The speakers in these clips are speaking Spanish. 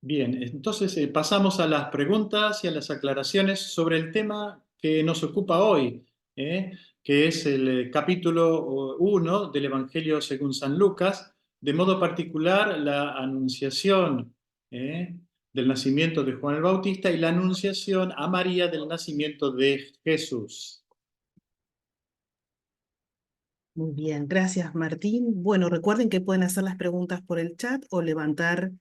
Bien, entonces pasamos a las preguntas y a las aclaraciones sobre el tema que nos ocupa hoy, que es el capítulo 1 del Evangelio según San Lucas, de modo particular la anunciación del nacimiento de Juan el Bautista y la anunciación a María del nacimiento de Jesús. Muy bien, gracias Martín. Bueno, recuerden que pueden hacer las preguntas por el chat o levantar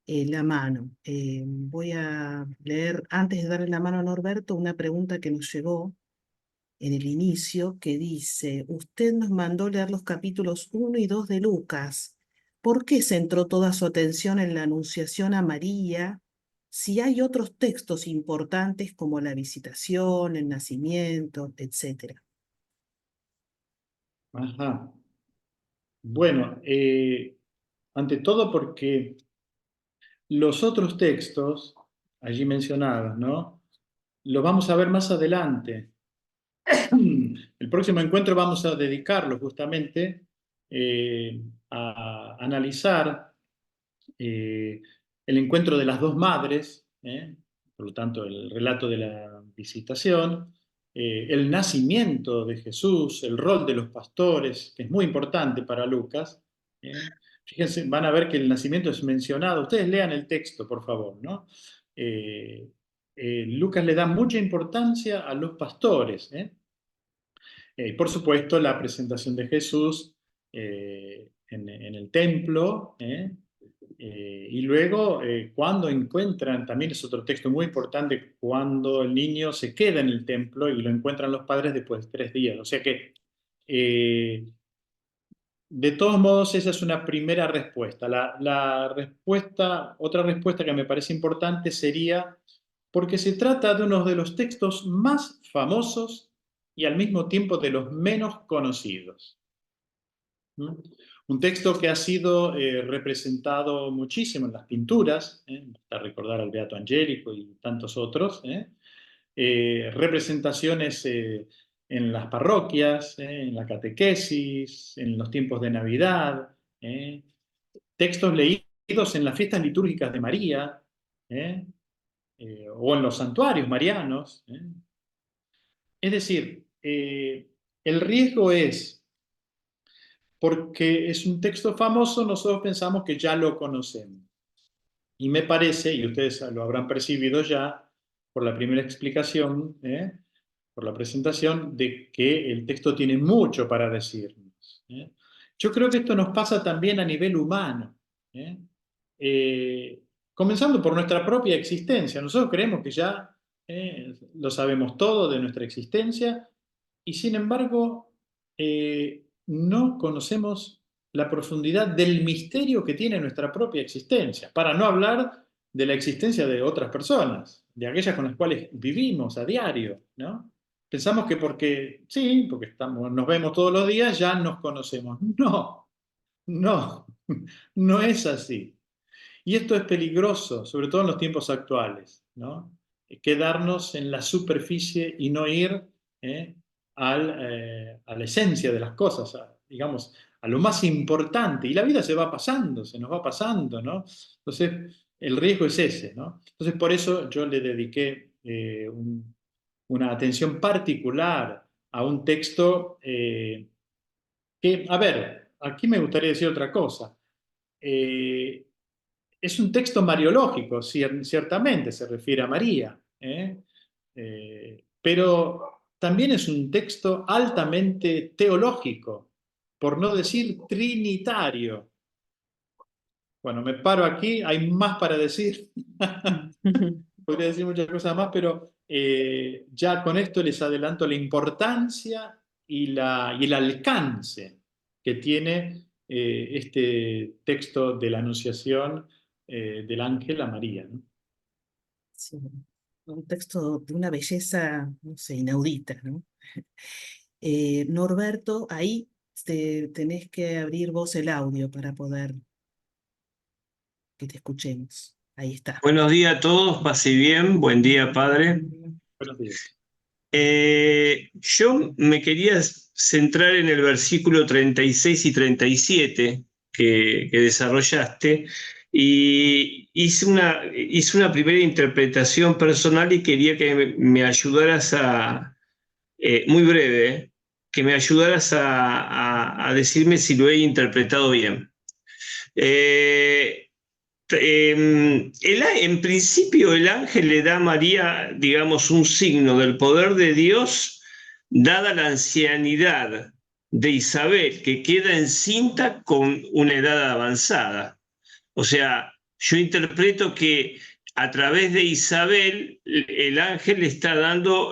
la mano. Voy a leer, antes de darle la mano a Norberto, una pregunta que nos llegó en el inicio, que dice: usted nos mandó leer los capítulos 1 y 2 de Lucas. ¿Por qué centró toda su atención en la anunciación a María si hay otros textos importantes como la visitación, el nacimiento, etcétera? Ajá. Bueno, ante todo porque los otros textos, allí mencionados, ¿no? Los vamos a ver más adelante. El próximo encuentro vamos a dedicarlo justamente a analizar eh, el encuentro de las dos madres, por lo tanto el relato de la visitación, el nacimiento de Jesús, el rol de los pastores, que es muy importante para Lucas. ¿eh? Fíjense, van a ver que el nacimiento es mencionado. Ustedes lean el texto, por favor, ¿no? Eh, Lucas le da mucha importancia a los pastores. Por supuesto, la presentación de Jesús en el templo, y luego cuando encuentran, también es otro texto muy importante, cuando el niño se queda en el templo y lo encuentran los padres después de 3 días. O sea que, de todos modos, esa es una primera respuesta. Otra respuesta que me parece importante sería porque se trata de uno de los textos más famosos y al mismo tiempo de los menos conocidos. ¿Mm? Un texto que ha sido representado muchísimo en las pinturas, basta recordar al Beato Angelico y tantos otros, representaciones en las parroquias, en la catequesis, en los tiempos de Navidad, textos leídos en las fiestas litúrgicas de María, ¿eh? O en los santuarios marianos. Es decir, el riesgo es, porque es un texto famoso, nosotros pensamos que ya lo conocemos. Y me parece, y ustedes lo habrán percibido ya por la primera explicación, por la presentación, de que el texto tiene mucho para decirnos. Yo creo que esto nos pasa también a nivel humano. ¿eh? Eh, Comenzando por nuestra propia existencia. Nosotros creemos que ya lo sabemos todo de nuestra existencia y sin embargo no conocemos la profundidad del misterio que tiene nuestra propia existencia, para no hablar de la existencia de otras personas, de aquellas con las cuales vivimos a diario, ¿no? Pensamos que porque, sí, porque nos vemos todos los días, ya nos conocemos. No, no, no es así. Y esto es peligroso, sobre todo en los tiempos actuales, ¿no? Quedarnos en la superficie y no ir ¿eh? A la esencia de las cosas, digamos, a lo más importante. Y la vida se va pasando, se nos va pasando, ¿no? Entonces, el riesgo es ese, ¿no? Entonces, por eso yo le dediqué una atención particular a un texto que, a ver, aquí me gustaría decir otra cosa. Eh, es un texto mariológico, ciertamente se refiere a María, pero también es un texto altamente teológico, por no decir trinitario. Bueno, me paro aquí, hay más para decir, podría decir muchas cosas más, pero ya con esto les adelanto la importancia y el alcance que tiene este texto de la Anunciación del ángel a María, ¿no? Sí, un texto de una belleza, no sé, inaudita, ¿no? Norberto, ahí tenés que abrir vos el audio para poder que te escuchemos. Ahí está. Buenos días a todos, pase bien, buen día, padre. Buenos días. Yo me quería centrar en el versículo 36 y 37 que desarrollaste y hice una primera interpretación personal y quería que me ayudaras muy breve, que me ayudaras a decirme si lo he interpretado bien. En principio el ángel le da a María, digamos, un signo del poder de Dios, dada la ancianidad de Isabel, que queda encinta con una edad avanzada. O sea, yo interpreto que a través de Isabel el ángel le está dando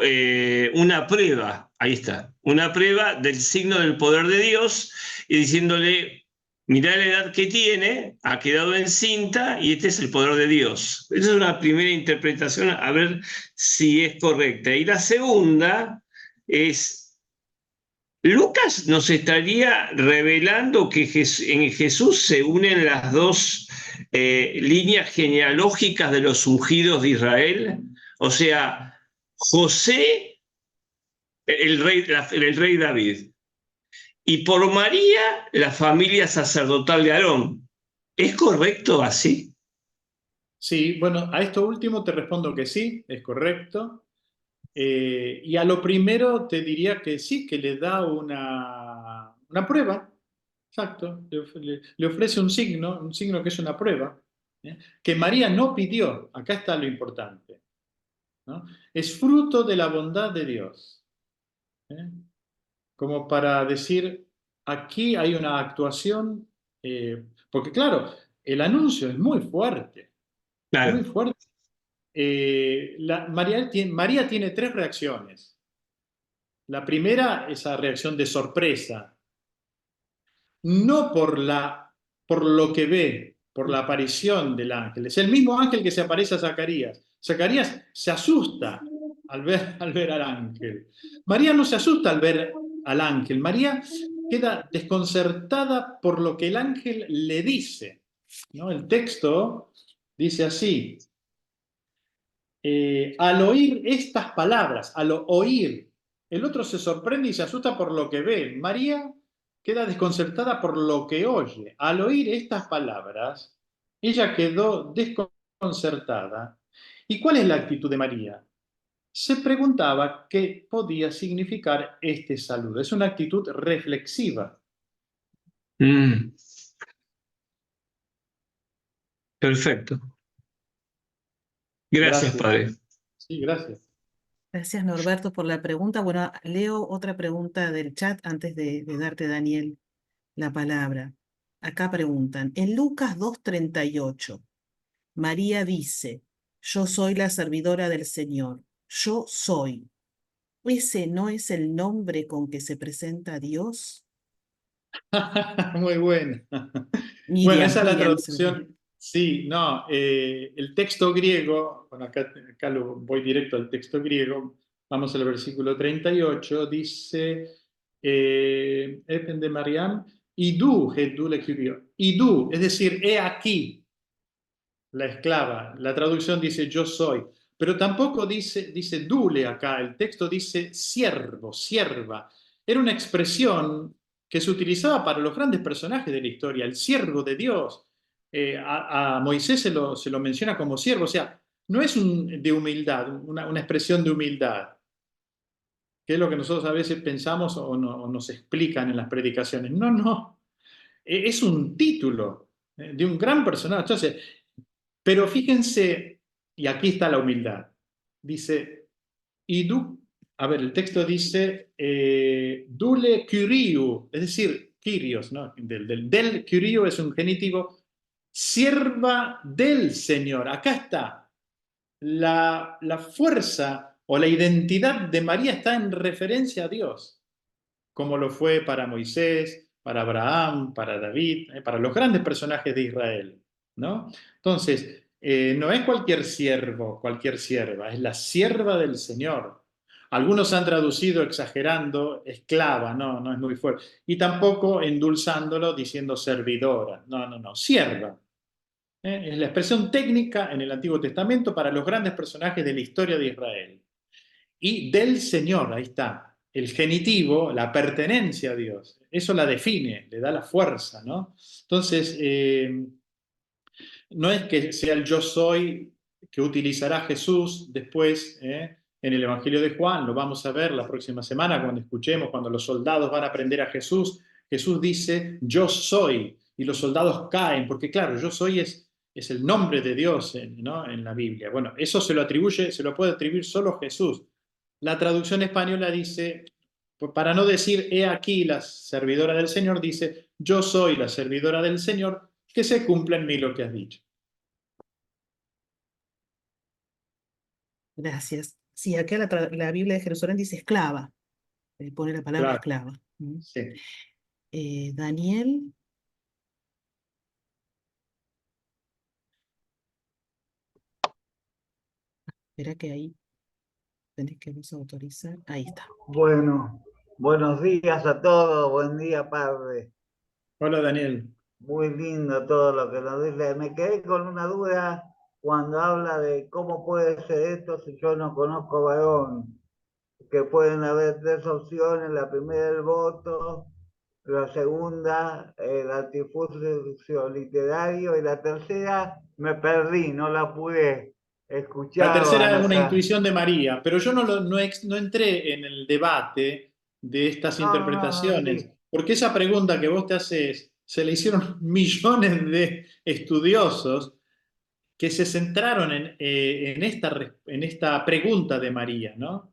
una prueba, ahí está, una prueba del signo del poder de Dios y diciéndole, mirá la edad que tiene, ha quedado encinta y este es el poder de Dios. Esa es una primera interpretación, a ver si es correcta. Y la segunda es, Lucas nos estaría revelando que en Jesús se unen las dos líneas genealógicas de los ungidos de Israel. O sea, José, el rey David, y por María, la familia sacerdotal de Aarón. ¿Es correcto así? Sí, bueno, a esto último te respondo que sí, es correcto. Y a lo primero te diría que sí, que le da una prueba, exacto, le ofrece un signo que es una prueba, ¿eh? Que María no pidió, acá está lo importante, ¿no? Es fruto de la bondad de Dios, ¿eh? Como para decir, aquí hay una actuación, porque claro, el anuncio es muy Claro. fuerte. María tiene tres reacciones. La primera, esa reacción de sorpresa, no por lo que ve, por la aparición del ángel. Es el mismo ángel que se aparece a Zacarías. Zacarías se asusta al ver al ángel. María no se asusta al ver al ángel. María queda desconcertada por lo que el ángel le dice, ¿no? El texto dice así, al oír estas palabras, al oír, el otro se sorprende y se asusta por lo que ve. María queda desconcertada por lo que oye. Al oír estas palabras, ella quedó desconcertada. ¿Y cuál es la actitud de María? Se preguntaba qué podía significar este saludo. Es una actitud reflexiva. Mm, perfecto. Gracias, Gracias. padre. Sí, gracias. Gracias, Norberto, por la pregunta. Bueno, leo otra pregunta del chat antes de darte, Daniel, la palabra. Acá preguntan, en Lucas 2:38, María dice, yo soy la servidora del Señor, yo soy. ¿Ese no es el nombre con que se presenta a Dios? Muy buena. Bueno, Miriam, esa es la Miriam. Se me llama. traducción. Sí, no, el texto griego, bueno, acá voy directo al texto griego, vamos al versículo 38, dice, Epen de Mariam, Idú, Gedú le escribió, Idú, es decir, he aquí la esclava. La traducción dice yo soy, pero tampoco dice dule acá, el texto dice siervo, sierva. Era una expresión que se utilizaba para los grandes personajes de la historia, el siervo de Dios. A Moisés se lo menciona como siervo, o sea, no es de humildad, una expresión de humildad, que es lo que nosotros a veces pensamos o nos explican en las predicaciones. No, no, es un título de un gran personaje. Entonces, pero fíjense, y aquí está la humildad. Dice, a ver, el texto dice, dule Kyriou, es decir, Kyrios, ¿no? Del Kyriou es un genitivo, sierva del Señor. Acá está. La fuerza o la identidad de María está en referencia a Dios, como lo fue para Moisés, para Abraham, para David, para los grandes personajes de Israel, ¿no? Entonces, no es cualquier siervo, cualquier sierva, es la sierva del Señor. Algunos han traducido exagerando esclava, no, no es muy fuerte. Y tampoco endulzándolo diciendo servidora, no, no, no, sierva. Es la expresión técnica en el Antiguo Testamento para los grandes personajes de la historia de Israel. Y del Señor, ahí está. El genitivo, la pertenencia a Dios. Eso la define, le da la fuerza, ¿no? Entonces, no es que sea el yo soy que utilizará Jesús después, en el Evangelio de Juan, lo vamos a ver la próxima semana cuando escuchemos, cuando los soldados van a aprender a Jesús. Jesús dice, yo soy, y los soldados caen, porque claro, yo soy es el nombre de Dios, ¿no? En la Biblia. Bueno, eso se lo puede atribuir solo Jesús. La traducción española dice, para no decir, he aquí la servidora del Señor, dice, yo soy la servidora del Señor, que se cumpla en mí lo que has dicho. Gracias. Sí, acá la Biblia de Jerusalén dice esclava. Pone la palabra Claro, esclava. ¿Mm? sí. Daniel, espera que ahí tenés que autorizar. Ahí está. Bueno, buenos días a todos, buen día, padre. Hola, Daniel. Muy lindo todo lo que nos dice. Me quedé con una duda cuando habla de cómo puede ser esto si yo no conozco varón. Que pueden haber tres opciones: la primera el voto, la segunda el artificio literario, y la tercera me perdí, no la pude La escuchar o tercera es una anotar. intuición de María, pero yo no entré en el debate de estas No, interpretaciones, porque esa pregunta que vos te haces se le hicieron millones de estudiosos que se centraron en esta pregunta de María, ¿no?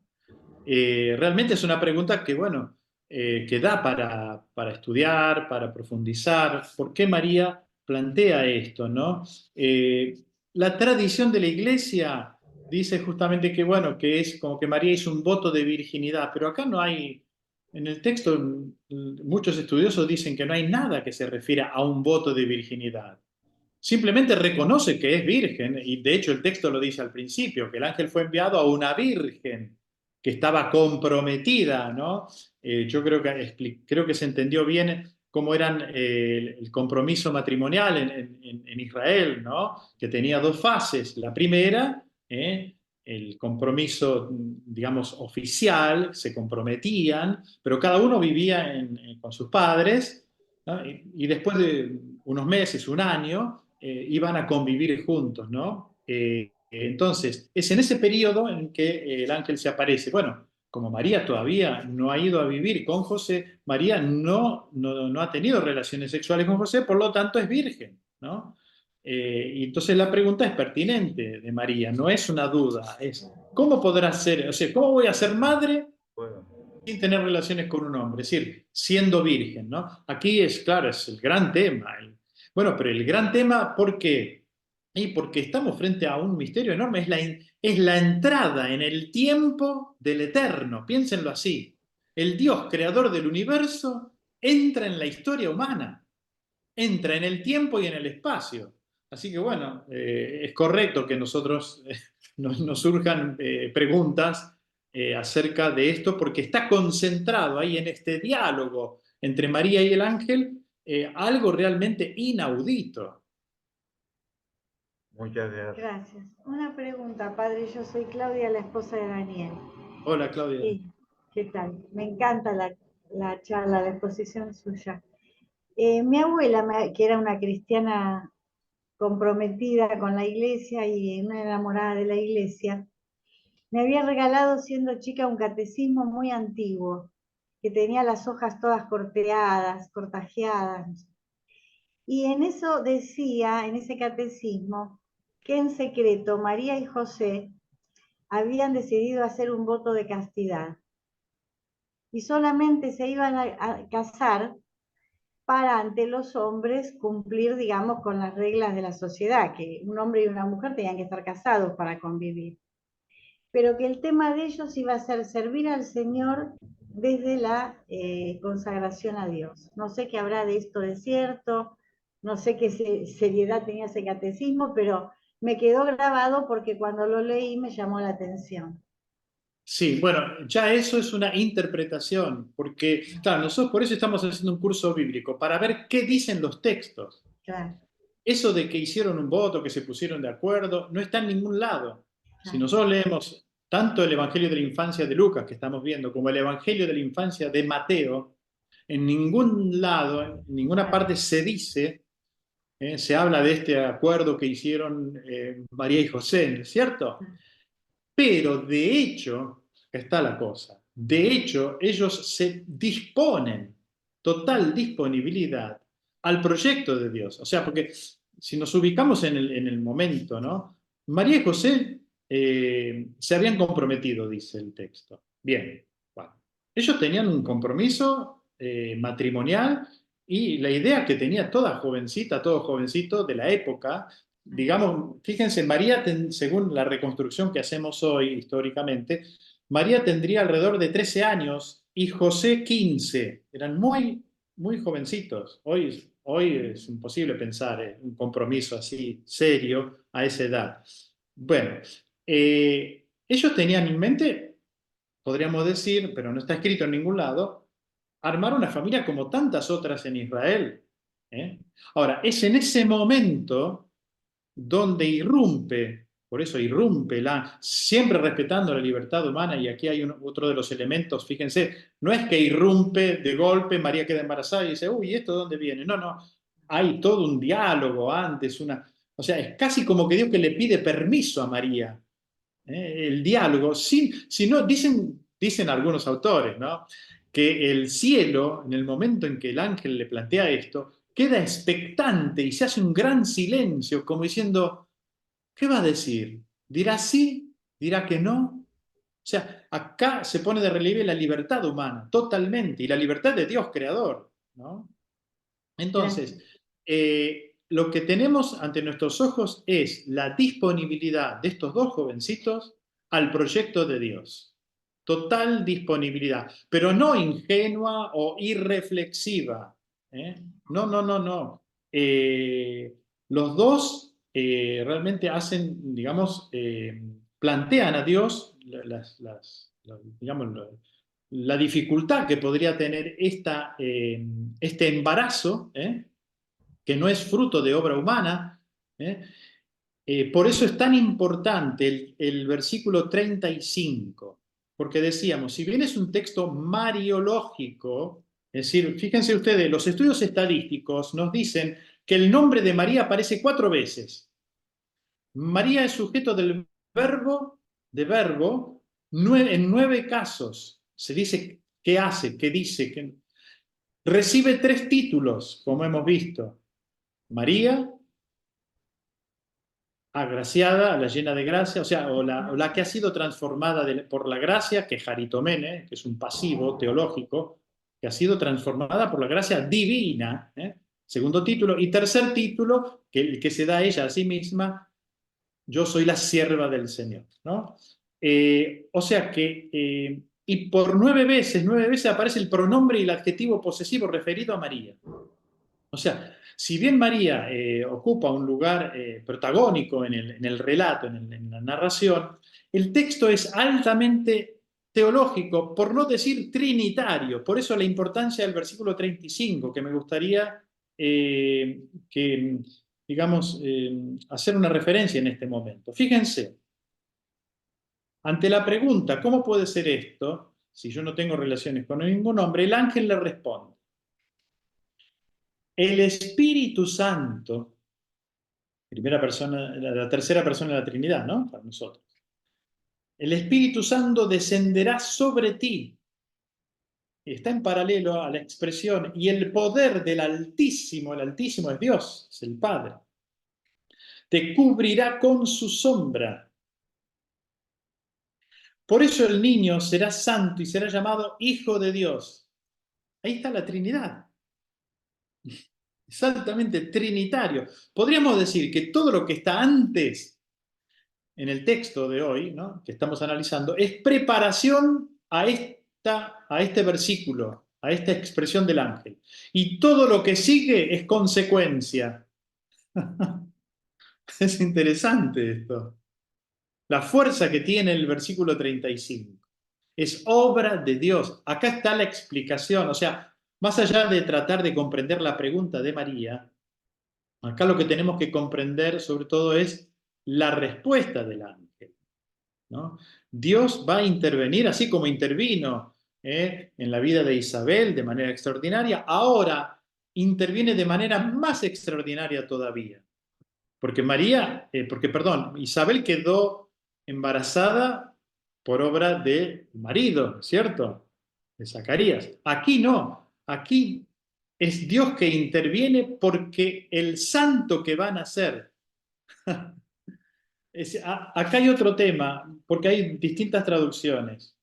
Realmente es una pregunta que, bueno, que da para estudiar, para profundizar. ¿Por qué María plantea esto, no? La tradición de la Iglesia dice justamente que, bueno, que es como que María hizo un voto de virginidad, pero acá no hay, en el texto, muchos estudiosos dicen que no hay nada que se refiera a un voto de virginidad. Simplemente reconoce que es virgen, y de hecho el texto lo dice al principio, que el ángel fue enviado a una virgen que estaba comprometida, ¿no? Yo creo que se entendió bien cómo eran el compromiso matrimonial en Israel, ¿no? Que tenía dos fases. La primera, el compromiso, digamos, oficial, se comprometían, pero cada uno vivía con sus padres, ¿no? Y después de unos meses, un año, iban a convivir juntos, ¿no? Entonces, es en ese periodo en que el ángel se aparece. Bueno, como María todavía no ha ido a vivir con José, María no ha tenido relaciones sexuales con José, por lo tanto es virgen, ¿no? Y entonces la pregunta es pertinente de María, no es una duda, es ¿cómo podrá ser, o sea, cómo voy a ser madre Bueno, sin tener relaciones con un hombre? Es decir, siendo virgen, ¿no? Aquí es, claro, es el gran tema. Bueno, pero el gran tema, ¿por qué? Y porque estamos frente a un misterio enorme, es la entrada en el tiempo del eterno, piénsenlo así. El Dios creador del universo entra en la historia humana, entra en el tiempo y en el espacio. Así que bueno, es correcto que nosotros nos surjan preguntas acerca de esto, porque está concentrado ahí en este diálogo entre María y el ángel, algo realmente inaudito. muchas gracias. Gracias. Una pregunta, padre. Yo soy Claudia, la esposa de Daniel. Hola, Claudia. ¿Qué tal? Me encanta la charla, la exposición suya. Mi abuela, que era una cristiana comprometida con la iglesia y una enamorada de la iglesia, me había regalado siendo chica un catecismo muy antiguo, que tenía las hojas todas cortajeadas. Y en eso decía, en ese catecismo, que en secreto María y José habían decidido hacer un voto de castidad y solamente se iban a casar para ante los hombres cumplir, digamos, con las reglas de la sociedad, que un hombre y una mujer tenían que estar casados para convivir, pero que el tema de ellos iba a ser servir al Señor desde la consagración a Dios. No sé qué habrá de esto de cierto, no sé qué seriedad tenía ese catecismo, pero me quedó grabado porque cuando lo leí me llamó la atención. Sí, bueno, ya eso es una interpretación, porque, claro, nosotros por eso estamos haciendo un curso bíblico, para ver qué dicen los textos. Claro, Eso de que hicieron un voto, que se pusieron de acuerdo, no está en ningún lado. Si claro. nosotros leemos tanto el Evangelio de la Infancia de Lucas, que estamos viendo, como el Evangelio de la Infancia de Mateo, en ningún lado, en ninguna parte se dice Se habla de este acuerdo que hicieron María y José, ¿no es cierto? Pero de hecho, está la cosa, de hecho ellos se disponen, total disponibilidad al proyecto de Dios. O sea, porque si nos ubicamos en el momento, ¿no? María y José se habían comprometido, dice el texto. Bien, bueno. Ellos tenían un compromiso matrimonial y la idea que tenía toda jovencita, todo jovencito de la época, digamos, fíjense, María, según la reconstrucción que hacemos hoy históricamente, María tendría alrededor de 13 años y José 15. Eran muy, muy jovencitos. Hoy es imposible pensar en un compromiso así serio a esa edad. Bueno, ellos tenían en mente, podríamos decir, pero no está escrito en ningún lado, armar una familia como tantas otras en Israel. ¿eh? Ahora, es en ese momento donde irrumpe, por eso irrumpe, siempre respetando la libertad humana, y aquí hay otro de los elementos, fíjense, no es que irrumpe de golpe, María queda embarazada y dice, uy, ¿esto de dónde viene? No, no, hay todo un diálogo antes, o sea, es casi como que Dios que le pide permiso a María, el diálogo, si no, dicen algunos autores, ¿no? Que el cielo, en el momento en que el ángel le plantea esto, queda expectante y se hace un gran silencio, como diciendo, ¿qué va a decir? ¿Dirá sí? ¿Dirá que no? O sea, acá se pone de relieve la libertad humana, totalmente, y la libertad de Dios creador, ¿no? Gracias. Entonces, lo que tenemos ante nuestros ojos es la disponibilidad de estos dos jovencitos al proyecto de Dios. Total disponibilidad, pero no ingenua o irreflexiva. No, no, no, no. Los dos realmente hacen, digamos, plantean a Dios digamos, la dificultad que podría tener este embarazo, que no es fruto de obra humana. Por eso es tan importante el versículo 35, porque decíamos, si bien es un texto mariológico, es decir, fíjense ustedes, los estudios estadísticos nos dicen que el nombre de María aparece 4 veces. María es sujeto del verbo, en 9 casos. Se dice qué hace, qué dice, qué... Recibe 3 títulos, como hemos visto. María, agraciada, la llena de gracia, o sea, o la que ha sido transformada por la gracia, que es Jaritomene, que es un pasivo teológico, que ha sido transformada por la gracia divina. Segundo título. Y tercer título, que se da ella a sí misma, yo soy la sierva del Señor, ¿no? O sea que, y por 9 veces aparece el pronombre y el adjetivo posesivo referido a María. O sea, si bien María ocupa un lugar protagónico en el relato, en la narración, el texto es altamente teológico, por no decir trinitario. Por eso la importancia del versículo 35, que me gustaría que, digamos, hacer una referencia en este momento. Fíjense, ante la pregunta, ¿cómo puede ser esto? Si yo no tengo relaciones con ningún hombre, el ángel le responde. El Espíritu Santo, primera persona, la tercera persona de la Trinidad, ¿no? Para nosotros. El Espíritu Santo descenderá sobre ti. Está en paralelo a la expresión, y el poder del Altísimo, el Altísimo es Dios, es el Padre, te cubrirá con su sombra. Por eso el niño será santo y será llamado Hijo de Dios. Ahí está la Trinidad. Es altamente trinitario. Podríamos decir que todo lo que está antes en el texto de hoy, ¿no? Que estamos analizando, es preparación a este versículo, a esta expresión del ángel. Y todo lo que sigue es consecuencia. Es interesante esto. La fuerza que tiene el versículo 35. Es obra de Dios. Acá está la explicación. O sea, más allá de tratar de comprender la pregunta de María, acá lo que tenemos que comprender sobre todo es la respuesta del ángel, ¿no? Dios va a intervenir así como intervino en la vida de Isabel de manera extraordinaria. Ahora, interviene de manera más extraordinaria todavía. Porque Isabel quedó embarazada por obra del marido, ¿cierto? De Zacarías. Aquí no, aquí es Dios que interviene porque el santo que va a nacer. Acá hay otro tema, porque hay distintas traducciones.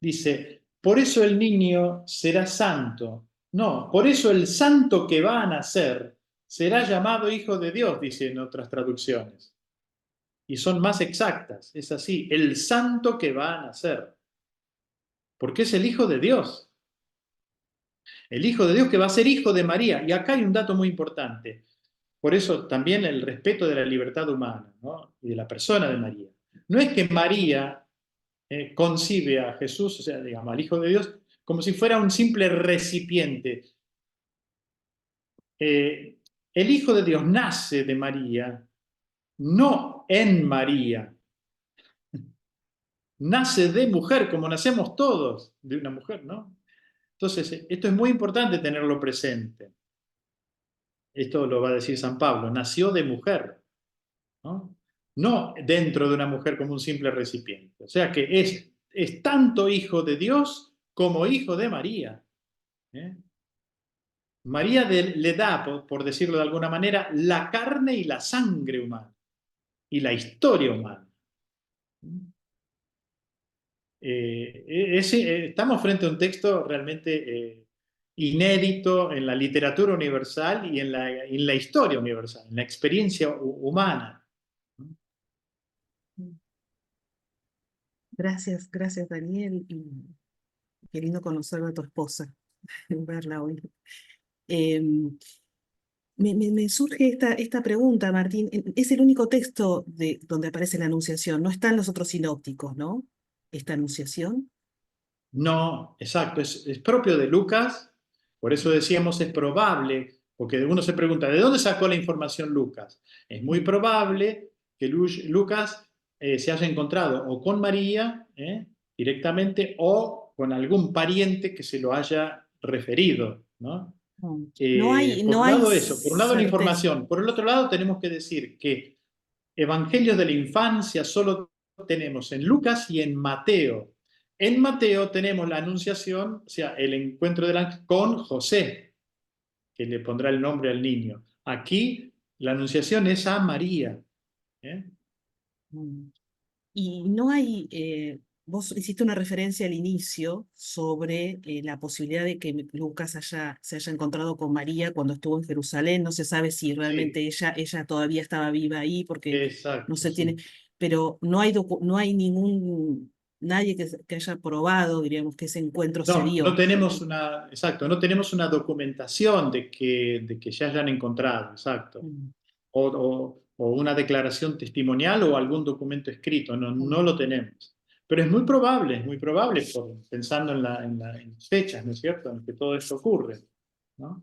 Dice, por eso el niño será santo. No, por eso el santo que va a nacer será llamado Hijo de Dios, dice en otras traducciones. Y son más exactas, es así, el santo que va a nacer. Porque es el Hijo de Dios. El Hijo de Dios que va a ser hijo de María. Y acá hay un dato muy importante. Por eso también el respeto de la libertad humana, ¿no? Y de la persona de María. No es que María concibe a Jesús, o sea, digamos, al Hijo de Dios, como si fuera un simple recipiente. El Hijo de Dios nace de María, no en María. Nace de mujer, como nacemos todos de una mujer, ¿no? Entonces, esto es muy importante tenerlo presente. Esto lo va a decir San Pablo, nació de mujer, ¿no? No dentro de una mujer como un simple recipiente. O sea que es tanto hijo de Dios como hijo de María. ¿Eh? María le da, por decirlo de alguna manera, la carne y la sangre humana y la historia humana. Estamos frente a un texto realmente inédito en la literatura universal y en la historia universal, en la experiencia humana. Gracias, gracias Daniel. Y qué lindo conocer a tu esposa, verla hoy. Me surge esta pregunta, Martín. Es el único texto donde aparece la Anunciación. No están los otros sinópticos, ¿no? Esta Anunciación. No, exacto, es propio de Lucas, por eso decíamos es probable, porque uno se pregunta, ¿de dónde sacó la información Lucas? Es muy probable que Lucas se haya encontrado o con María directamente o con algún pariente que se lo haya referido, ¿no? No hay, Por no un hay lado eso, por un lado la certeza. información, por el otro lado tenemos que decir que Evangelios de la infancia solo tenemos en Lucas y en Mateo. En Mateo tenemos la anunciación, o sea, el encuentro del ángel con José, que le pondrá el nombre al niño. Aquí la anunciación es a María. ¿Eh? Y no hay, vos hiciste una referencia al inicio sobre la posibilidad de que Lucas se haya encontrado con María cuando estuvo en Jerusalén. No se sabe si realmente Sí, ella todavía estaba viva ahí, porque no exacto, se tiene, sí. pero no hay nadie que haya probado, diríamos, que ese encuentro se No, no dio. tenemos exacto, no tenemos una documentación de que ya hayan encontrado, exacto. Mm, O una declaración testimonial o algún documento escrito, no, mm. no lo tenemos. Pero es muy probable pensando en las fechas, ¿no es cierto?, en que todo esto ocurre, ¿no?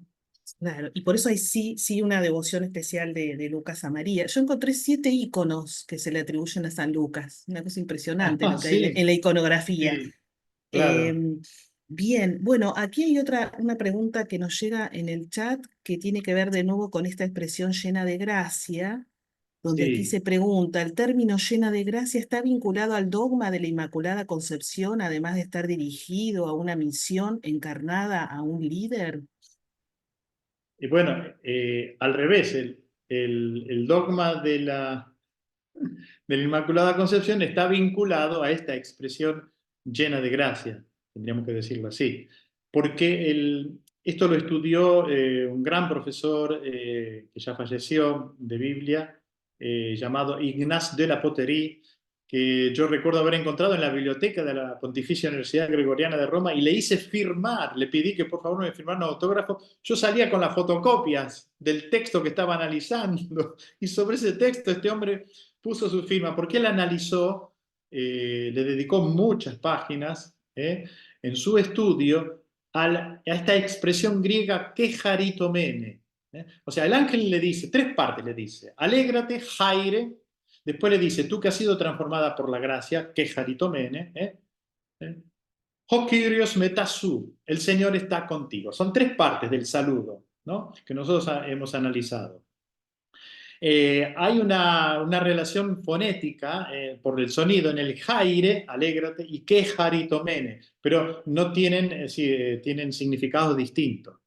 Claro, y por eso hay sí una devoción especial de Lucas a María. Yo encontré 7 íconos que se le atribuyen a San Lucas, una cosa impresionante lo que hay en Sí, la iconografía. sí, claro. Em, Bien, bueno, aquí hay una pregunta que nos llega en el chat que tiene que ver de nuevo con esta expresión llena de gracia, donde aquí Sí. se pregunta, ¿el término llena de gracia está vinculado al dogma de la Inmaculada Concepción, además de estar dirigido a una misión encarnada a un líder? Y bueno, al revés, el dogma de la Inmaculada Concepción está vinculado a esta expresión llena de gracia, tendríamos que decirlo así, porque esto lo estudió un gran profesor que ya falleció de Biblia, llamado Ignace de la Poterie, que yo recuerdo haber encontrado en la biblioteca de la Pontificia Universidad Gregoriana de Roma y le hice firmar, le pedí que por favor me firmara un autógrafo. Yo salía con las fotocopias del texto que estaba analizando y sobre ese texto este hombre puso su firma, porque él analizó, le dedicó muchas páginas en su estudio a esta expresión griega quejaritomene. O sea, el ángel le dice, 3 partes le dice, alégrate, jaire, después le dice, tú que has sido transformada por la gracia, quejaritomene, Ho Kyrios metasú, el Señor está contigo. Son tres partes del saludo, ¿no?, que nosotros hemos analizado. Hay una relación fonética por el sonido en el jaire, alégrate, y que jaritomene, pero no tienen, tienen significados distintos.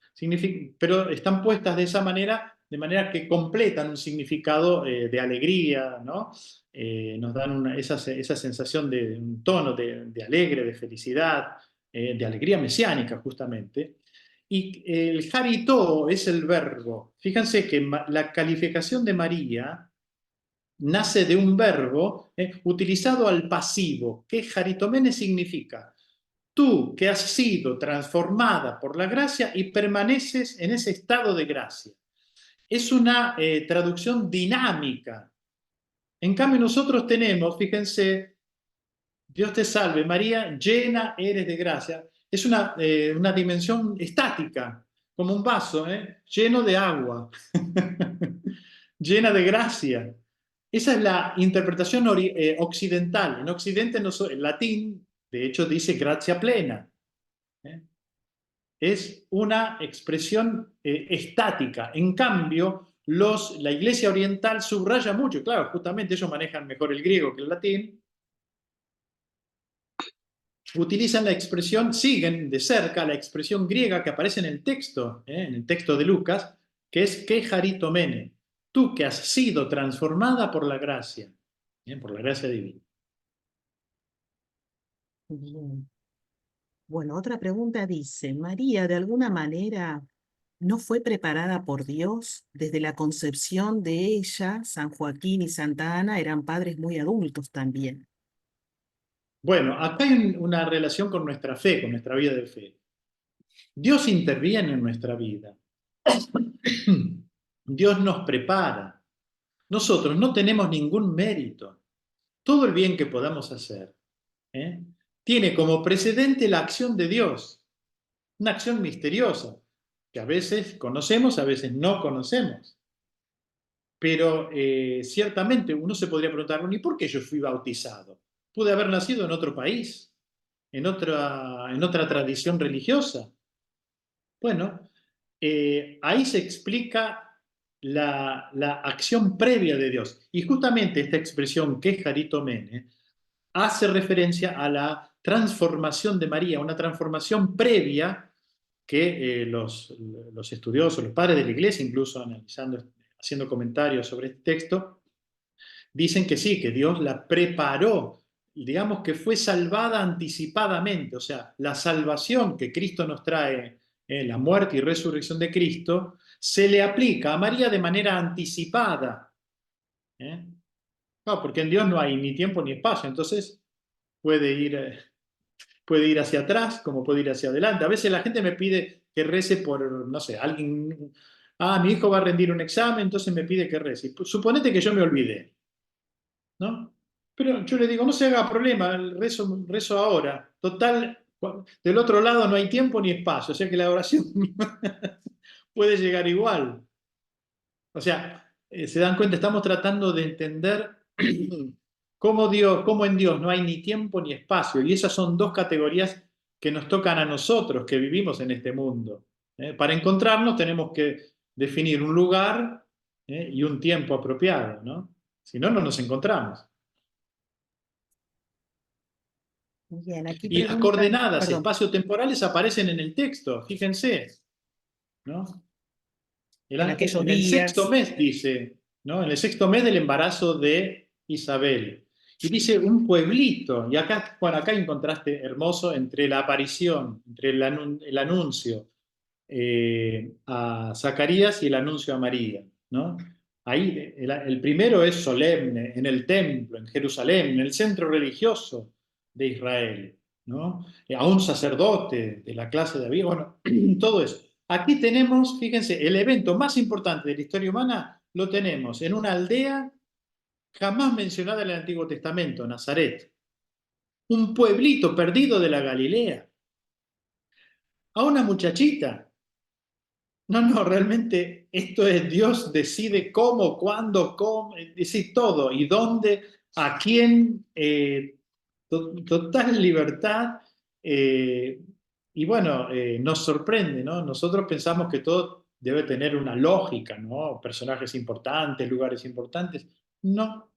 Pero están puestas de esa manera, de manera que completan un significado de alegría, ¿no? Nos dan esa sensación de un tono de alegre, de felicidad, de alegría mesiánica justamente. Y el jarito es el verbo. Fíjense que la calificación de María nace de un verbo utilizado al pasivo. ¿Qué jaritomene significa? Tú que has sido transformada por la gracia y permaneces en ese estado de gracia. Es una traducción dinámica. En cambio nosotros tenemos, fíjense, Dios te salve María, llena eres de gracia. Es una dimensión estática, como un vaso, lleno de agua, llena de gracia. Esa es la interpretación occidental. En Occidente, el latín, de hecho, dice gracia plena. Es una expresión estática. En cambio, la Iglesia Oriental subraya mucho. Claro, justamente ellos manejan mejor el griego que el latín. Utilizan la expresión, siguen de cerca la expresión griega que aparece en el texto de Lucas, que es que jaritomene, tú que has sido transformada por la gracia divina. Bien. Bueno, otra pregunta dice, ¿María de alguna manera no fue preparada por Dios? Desde la concepción de ella, San Joaquín y Santa Ana eran padres muy adultos también. Bueno, acá hay una relación con nuestra fe, con nuestra vida de fe. Dios interviene en nuestra vida. Dios nos prepara. Nosotros no tenemos ningún mérito. Todo el bien que podamos hacer tiene como precedente la acción de Dios, una acción misteriosa, que a veces conocemos, a veces no conocemos. Pero ciertamente uno se podría preguntar, ¿y por qué yo fui bautizado? Pude haber nacido en otro país, en otra tradición religiosa. Bueno, ahí se explica la acción previa de Dios. Y justamente esta expresión que es jaritomene hace referencia a la transformación de María, una transformación previa que los estudiosos, los padres de la Iglesia, incluso haciendo comentarios sobre este texto, dicen que sí, que Dios la preparó, digamos que fue salvada anticipadamente, o sea, la salvación que Cristo nos trae, la muerte y resurrección de Cristo, se le aplica a María de manera anticipada. No, porque en Dios no hay ni tiempo ni espacio, entonces puede ir hacia atrás como puede ir hacia adelante. A veces la gente me pide que rece por, no sé, alguien, mi hijo va a rendir un examen, entonces me pide que rece. Suponete que yo me olvidé, ¿no? Pero yo le digo, no se haga problema, rezo ahora. Total, del otro lado no hay tiempo ni espacio, o sea que la oración puede llegar igual. O sea, se dan cuenta, estamos tratando de entender cómo en Dios no hay ni tiempo ni espacio, y esas son dos categorías que nos tocan a nosotros que vivimos en este mundo. Para encontrarnos tenemos que definir un lugar y un tiempo apropiado, ¿no? Si no, no nos encontramos. Bien, aquí Y las preguntan, coordenadas perdón, espaciotemporales aparecen en el texto, fíjense, ¿no? en aquellos En el sexto días. mes dice, ¿no? En el sexto mes del embarazo de Isabel. Y dice un pueblito, y acá, bueno, acá hay un contraste hermoso entre la aparición, entre el anuncio a Zacarías y el anuncio a María, ¿no? Ahí el primero es solemne, en el templo, en Jerusalén, en el centro religioso de Israel, ¿no? A un sacerdote de la clase de David, bueno, todo eso. Aquí tenemos, fíjense, el evento más importante de la historia humana lo tenemos en una aldea jamás mencionada en el Antiguo Testamento, Nazaret, un pueblito perdido de la Galilea, a una muchachita. No, realmente esto es Dios decide cómo, cuándo, cómo, es decir, todo, y dónde, a quién, total libertad, Y bueno, nos sorprende, ¿no? Nosotros pensamos que todo debe tener una lógica, ¿no? Personajes importantes, lugares importantes. No.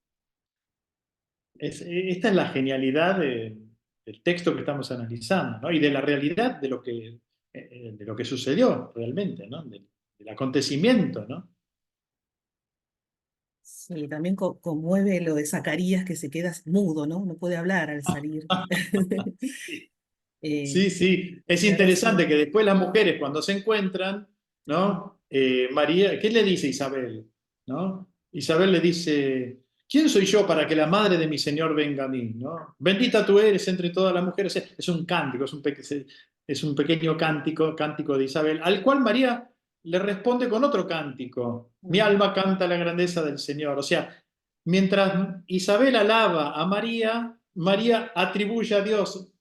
Esta es la genialidad del texto que estamos analizando, ¿no? Y de la realidad de lo que sucedió realmente, ¿no? Del acontecimiento, ¿no? Sí, también conmueve lo de Zacarías que se queda mudo, ¿no? No puede hablar al salir. Eh, Sí, sí. Es claro, interesante sí. que después las mujeres cuando se encuentran, ¿no? María, ¿qué le dice Isabel? ¿No? Isabel le dice, ¿quién soy yo para que la madre de mi Señor venga a mí? ¿No? Bendita tú eres entre todas las mujeres. Es un cántico, es un pequeño cántico, cántico de Isabel, al cual María le responde con otro cántico. Mi Mm, alma canta la grandeza del Señor. O sea, mientras Isabel alaba a María, María atribuye a Dios,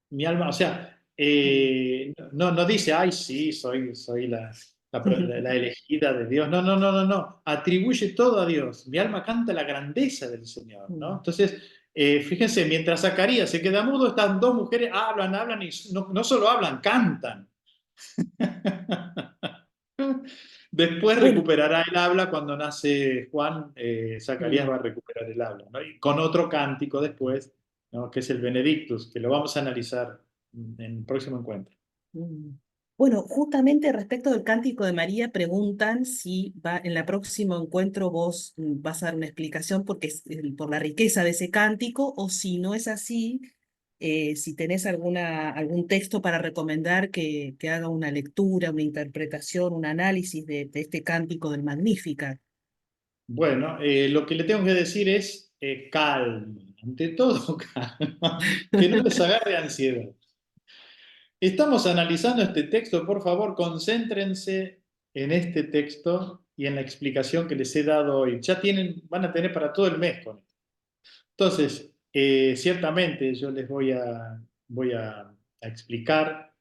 mi alma, o sea, mm. no dice, ay, sí, soy la elegida de Dios. No, no, no, no, no. Atribuye todo a Dios. Mi alma canta la grandeza del Señor, ¿no? Mm. Entonces, fíjense, mientras Zacarías se queda mudo, estas dos mujeres hablan y no solo hablan, cantan. Después Bueno, recuperará el habla cuando nace Juan, Zacarías mm, va a recuperar el habla, ¿no? Y con otro cántico después, ¿no? Que es el Benedictus, que lo vamos a analizar en el próximo encuentro. mm. Bueno, justamente respecto del Cántico de María, preguntan si va en el próximo encuentro vos vas a dar una explicación porque por la riqueza de ese cántico, o si no es así, si tenés algún texto para recomendar que haga una lectura, una interpretación, un análisis de este cántico del Magnificat. Bueno, lo que le tengo que decir es calma, ante todo calma, que no les agarre ansiedad. Estamos analizando este texto, por favor, concéntrense en este texto y en la explicación que les he dado hoy. Van a tener para todo el mes con esto. Entonces, ciertamente yo les voy a explicar,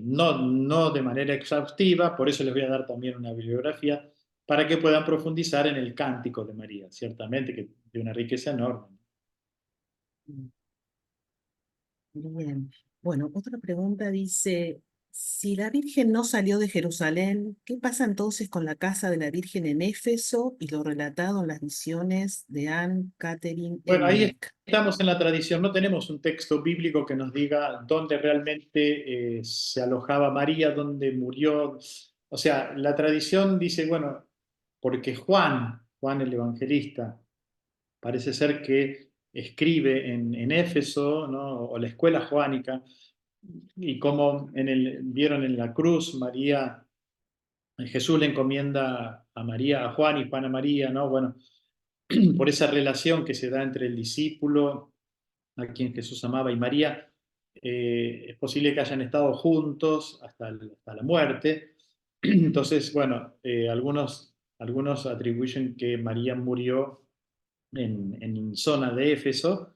no de manera exhaustiva, por eso les voy a dar también una bibliografía, para que puedan profundizar en el cántico de María, ciertamente que de una riqueza enorme. Bien. Bueno, otra pregunta dice, si la Virgen no salió de Jerusalén, ¿qué pasa entonces con la casa de la Virgen en Éfeso y lo relatado en las visiones de Anne Catherine Bueno, ahí Emmerich? estamos en la tradición, no tenemos un texto bíblico que nos diga dónde realmente se alojaba María, dónde murió. O sea, la tradición dice, bueno, porque Juan el Evangelista, parece ser que escribe en Éfeso, ¿no? O la escuela joánica, y como vieron en la cruz, Jesús le encomienda a María, a Juan y Juan a María, ¿no? Bueno, por esa relación que se da entre el discípulo, a quien Jesús amaba, y María, es posible que hayan estado juntos hasta la muerte. Entonces, bueno, algunos atribuyen que María murió en zona de Éfeso,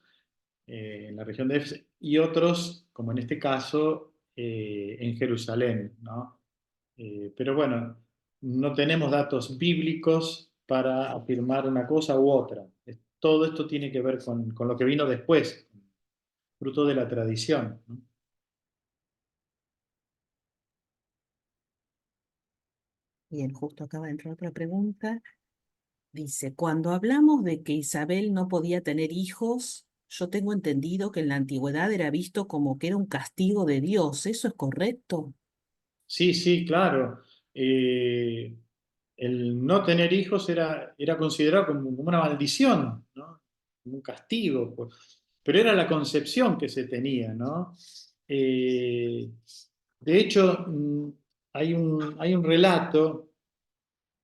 en la región de Éfeso, y otros, como en este caso, en Jerusalén, ¿no? Pero bueno, no tenemos datos bíblicos para afirmar una cosa u otra. Todo esto tiene que ver con lo que vino después, fruto de la tradición, ¿no? Bien, justo acaba de entrar otra pregunta. Dice, cuando hablamos de que Isabel no podía tener hijos, yo tengo entendido que en la antigüedad era visto como que era un castigo de Dios. ¿Eso es correcto? Sí, sí, claro. Eh, el no tener hijos era considerado como una maldición, ¿no? Como un castigo, pues. Pero era la concepción que se tenía, ¿no? Eh, de hecho, hay un relato,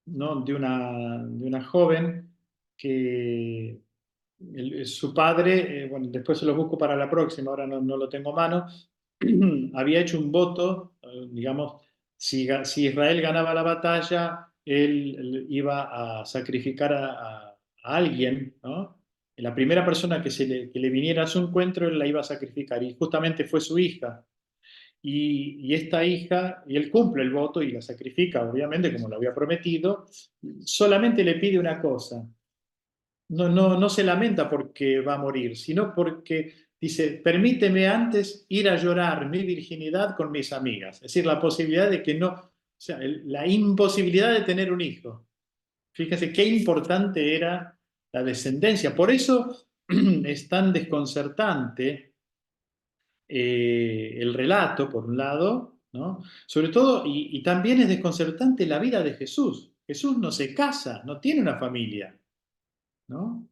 ¿no? de una joven que su padre, bueno, después se lo busco para la próxima, ahora no lo tengo a mano, había hecho un voto, digamos, si Israel ganaba la batalla, él iba a sacrificar a alguien, ¿no? La primera persona que le viniera a su encuentro, él la iba a sacrificar, y justamente fue su hija. Y esta hija, y él cumple el voto y la sacrifica, obviamente, como lo había prometido, solamente le pide una cosa. No se lamenta porque va a morir, sino porque Dice, permíteme antes ir a llorar mi virginidad con mis amigas. Es decir, la posibilidad de que no, o sea, la imposibilidad de tener un hijo. Fíjese qué importante era la descendencia. Por eso es tan desconcertante el relato, por un lado, ¿no? Sobre todo, y también es desconcertante la vida de Jesús. Jesús no se casa, no tiene una familia, ¿no?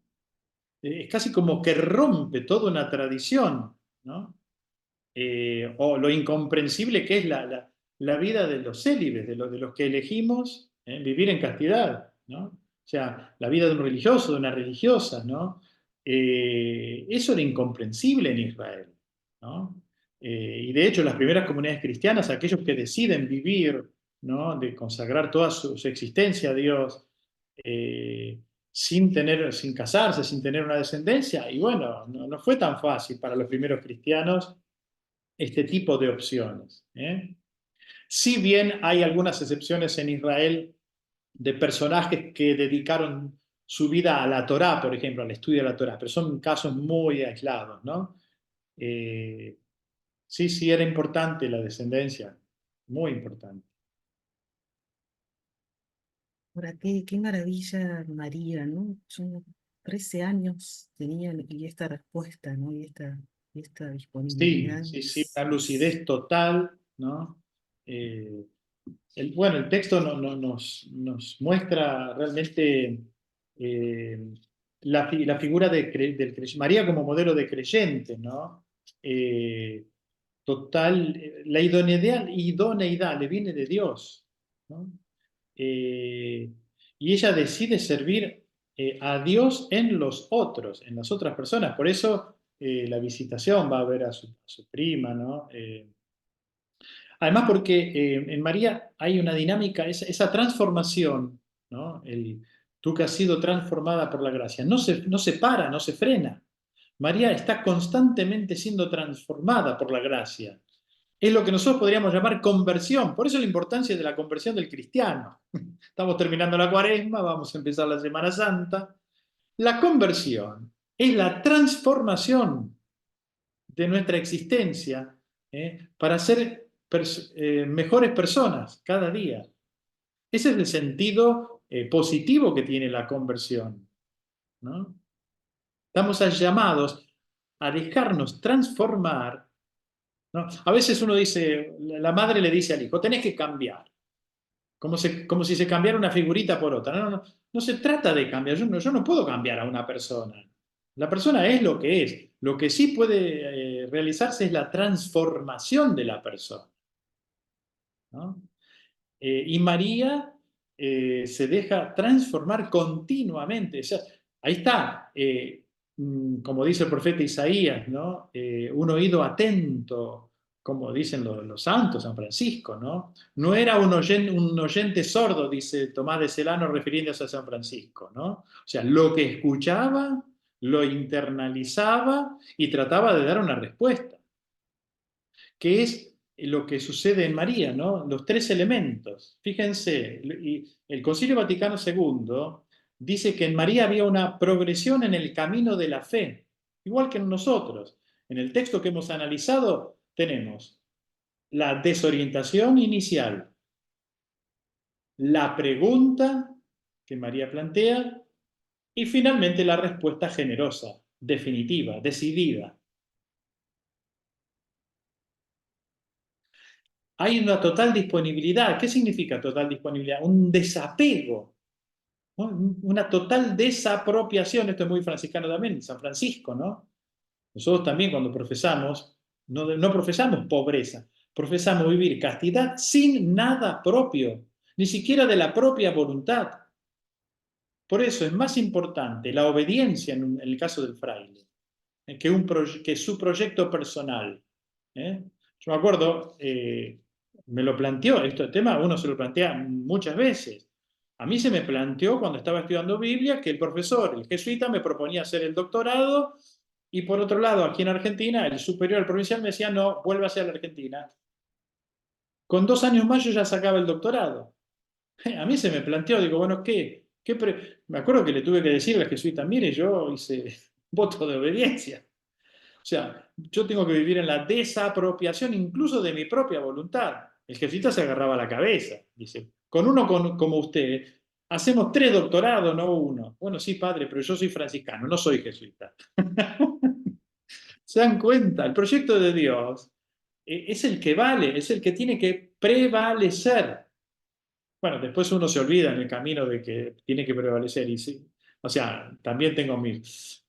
Es casi como que rompe toda una tradición, ¿no? O lo incomprensible que es la vida de los célibes, de los que elegimos vivir en castidad, ¿no? O sea, la vida de un religioso, de una religiosa, ¿no? Eso era incomprensible en Israel, ¿no? Y de hecho las primeras comunidades cristianas, aquellos que deciden vivir, ¿no? De consagrar toda su existencia a Dios, sin casarse, sin tener una descendencia, y bueno, no fue tan fácil para los primeros cristianos este tipo de opciones. Si bien hay algunas excepciones en Israel de personajes que dedicaron su vida a la Torá, por ejemplo, al estudio de la Torá, pero son casos muy aislados, ¿no? Sí, era importante la descendencia, muy importante. Ahora, qué maravilla María, ¿no? Yo 13 años tenía y esta respuesta, ¿no? Y esta disponibilidad. Sí, una lucidez total, ¿no? Bueno, el texto nos muestra realmente la figura María como modelo de creyente, ¿no? Total, la idoneidad le viene de Dios, ¿no? Eh, y ella decide servir a Dios en los otros, en las otras personas. Por eso la visitación va a ver a su prima, ¿no? Además, porque en María hay una dinámica, esa transformación, ¿no? Tú que has sido transformada por la gracia, no se para, no se frena. María está constantemente siendo transformada por la gracia. Es lo que nosotros podríamos llamar conversión. Por eso la importancia de la conversión del cristiano. Estamos terminando la Cuaresma, vamos a empezar la Semana Santa. La conversión es la transformación de nuestra existencia para ser mejores personas cada día. Ese es el sentido positivo que tiene la conversión, ¿no? Estamos llamados a dejarnos transformar, ¿no? A veces uno dice, la madre le dice al hijo, tenés que cambiar, como si se cambiara una figurita por otra. No se trata de cambiar, yo no puedo cambiar a una persona. La persona es lo que es. Lo que sí puede realizarse es la transformación de la persona, ¿no? Y María se deja transformar continuamente. O sea, ahí está, como dice el profeta Isaías, ¿no? Un oído atento, como dicen los santos, San Francisco, ¿no? No era un oyente sordo, dice Tomás de Celano refiriéndose a San Francisco, ¿no? O sea, lo que escuchaba, lo internalizaba y trataba de dar una respuesta, que es lo que sucede en María, ¿no? Los tres elementos. Fíjense, el Concilio Vaticano II dice que en María había una progresión en el camino de la fe, igual que en nosotros. En el texto que hemos analizado tenemos la desorientación inicial, la pregunta que María plantea y finalmente la respuesta generosa, definitiva, decidida. Hay una total disponibilidad. ¿Qué significa total disponibilidad? Un desapego, ¿no? Una total desapropiación. Esto es muy franciscano también, San Francisco, ¿no? Nosotros también cuando profesamos, no profesamos pobreza, profesamos vivir castidad sin nada propio, ni siquiera de la propia voluntad. Por eso es más importante la obediencia en el caso del fraile que su proyecto personal. Yo me acuerdo, me lo planteó, este tema uno se lo plantea muchas veces. A mí se me planteó cuando estaba estudiando Biblia que el profesor, el jesuita, me proponía hacer el doctorado y por otro lado, aquí en Argentina, el superior, el provincial, me decía, no, vuelva a ser a la Argentina. Con 2 años más yo ya sacaba el doctorado. A mí se me planteó, digo, bueno, me acuerdo que le tuve que decir al jesuita, mire, yo hice voto de obediencia. O sea, yo tengo que vivir en la desapropiación incluso de mi propia voluntad. El jesuita se agarraba la cabeza. Dice, con uno como usted, hacemos 3 doctorados, no uno. Bueno, sí, padre, pero yo soy franciscano, no soy jesuita. ¿Se dan cuenta? El proyecto de Dios es el que vale, es el que tiene que prevalecer. Bueno, después uno se olvida en el camino de que tiene que prevalecer. Y sí, o sea, también tengo mis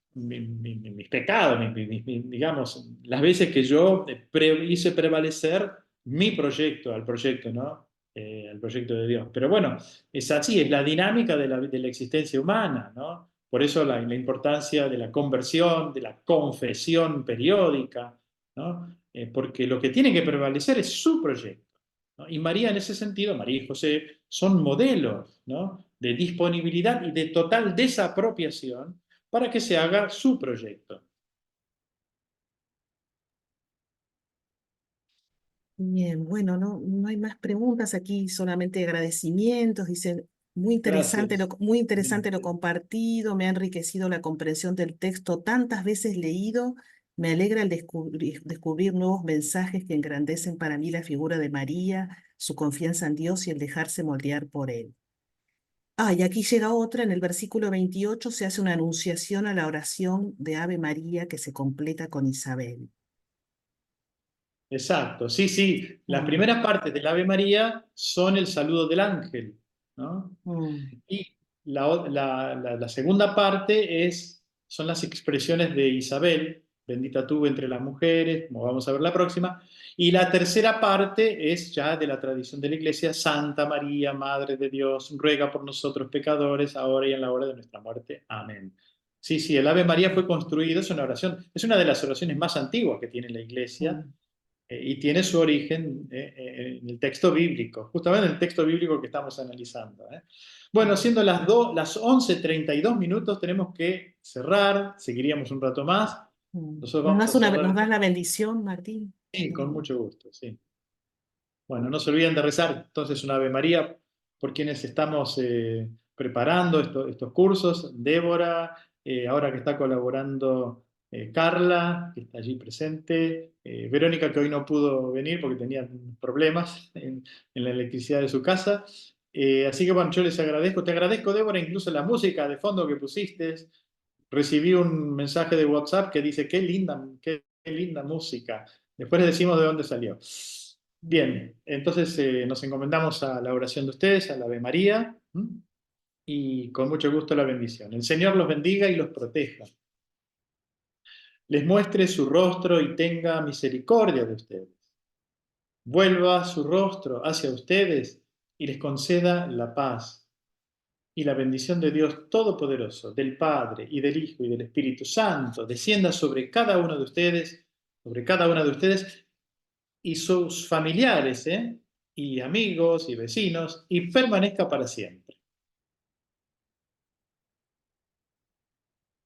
pecados, digamos, las veces que yo hice prevalecer mi proyecto al proyecto, ¿no? Al proyecto de Dios. Pero bueno, es así, es la dinámica de la existencia humana, ¿no? Por eso la importancia de la conversión, de la confesión periódica, ¿no? Porque lo que tiene que prevalecer es su proyecto, ¿no? Y María en ese sentido, María y José, son modelos, ¿no? De disponibilidad y de total desapropiación para que se haga su proyecto. Bien, bueno, no hay más preguntas aquí, solamente agradecimientos. Dice, Gracias. muy interesante lo compartido, me ha enriquecido la comprensión del texto tantas veces leído. Me alegra el descubrir nuevos mensajes que engrandecen para mí la figura de María, su confianza en Dios y el dejarse moldear por Él. Y aquí llega otra, en el versículo 28 se hace una anunciación a la oración de Ave María que se completa con Isabel. Exacto, sí, sí. Las Mm, primeras partes del Ave María son el saludo del ángel, ¿no? mm. Y la segunda parte son las expresiones de Isabel, bendita tú entre las mujeres, como vamos a ver la próxima. Y la tercera parte es ya de la tradición de la Iglesia, Santa María, Madre de Dios, ruega por nosotros pecadores, ahora y en la hora de nuestra muerte. Amén. Sí, sí, el Ave María fue construido, es una oración, es una de las oraciones más antiguas que tiene la Iglesia, Mm. y tiene su origen en el texto bíblico, justamente en el texto bíblico que estamos analizando. Bueno, siendo las 11:32 minutos, tenemos que cerrar, seguiríamos un rato más. Nosotros vamos a ¿Nos cerrar das la bendición, Martín? sí, con mucho gusto, sí. Bueno, no se olviden de rezar entonces una Ave María por quienes estamos preparando estos cursos. Débora, ahora que está colaborando Carla, que está allí presente. Verónica, que hoy no pudo venir porque tenía problemas en la electricidad de su casa. Así que bueno, yo les agradezco. Te agradezco, Débora, incluso la música de fondo que pusiste. Recibí un mensaje de WhatsApp que dice, qué linda música. Después les decimos de dónde salió. Bien, entonces nos encomendamos a la oración de ustedes, a la Ave María, y con mucho gusto la bendición. El Señor los bendiga y los proteja. Les muestre su rostro y tenga misericordia de ustedes. Vuelva su rostro hacia ustedes y les conceda la paz. Y la bendición de Dios Todopoderoso, del Padre y del Hijo y del Espíritu Santo, descienda sobre cada uno de ustedes, sobre cada una de ustedes y sus familiares, y amigos y vecinos, y permanezca para siempre.